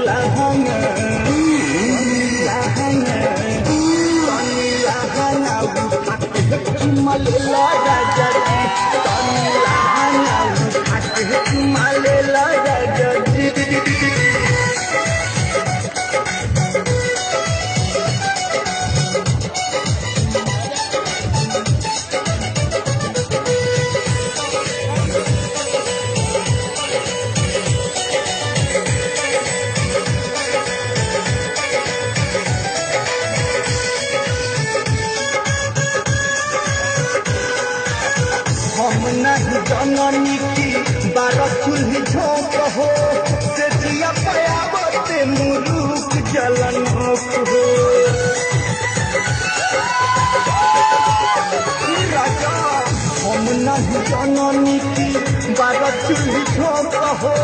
lahanga Malela raja ji tani lahanga uthake malela raja ji हम नहीं जननी की बारह चूल्ही झोंक हो से जिया पयावते मुरुक जलन हो राजा हम नहीं जननी की बारह चूल्ही झोंक हो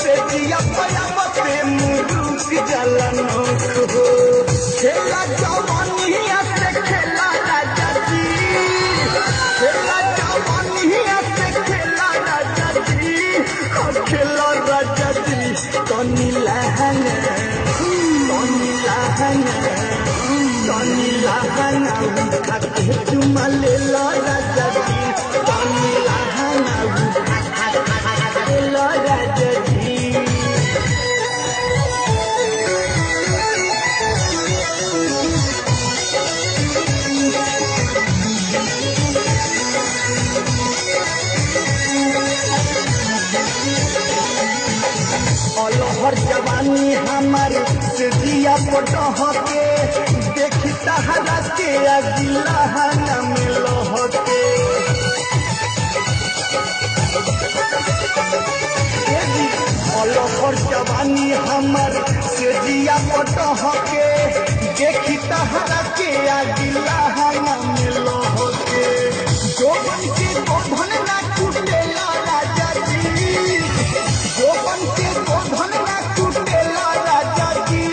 से जिया पयावते मुरुक जलन हो खेला जवानिया से खेला राजा जी खेला तनी lahanga uthake malela raja ji tani lahanga uthake raja ji हर जवानी हमार से दिया पटह के देखी तहरा के अगिला हन मिलह के हर जवानी हमार से दिया पटह के देखी तहरा के अगिला हन मिलह के जोबन के गोधन ना टूटेला राजा जी जोबन के गोधन राजा जी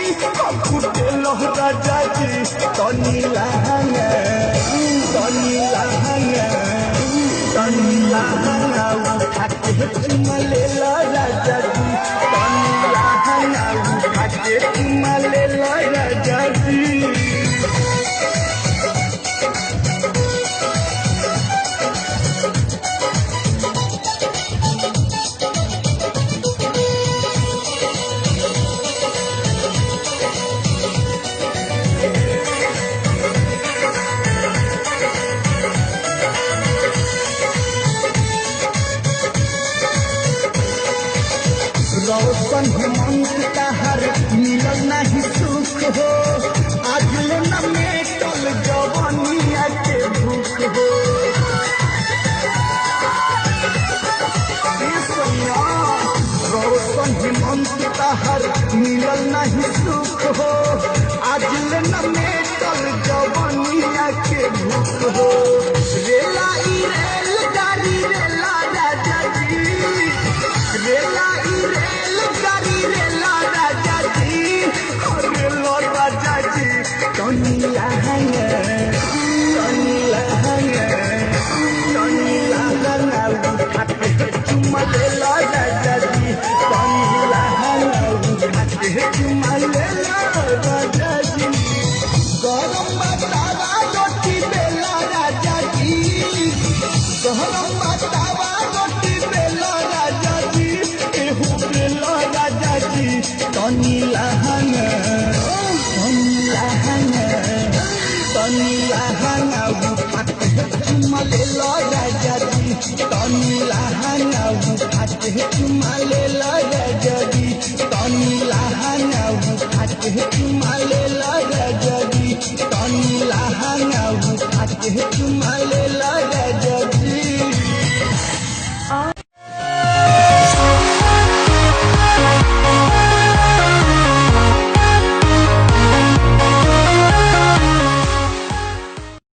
तनी lahanga uthake malela raja ji tani lahanga uthake malela raja ji रौशन हेमंत तहर मिलल नहीं सुख हो आज ले न मेटल जवानिया के भूख हो रौशन हेमंत तहर मिलल नहीं सुख हो आज ले न मेटल जवानिया के भूख हो रेला ई रेल गाड़ी रेला राजा जी रेला तनी lahanga uthake malela raja ji tani lahanga uthake malela raja ji गरम बतावा रोटी बेला राजा जी गरम बतावा रोटी बेला राजा जी एहू बेला राजा जी तनी lahanga uthake malela raja ji tani lahanga uthake malela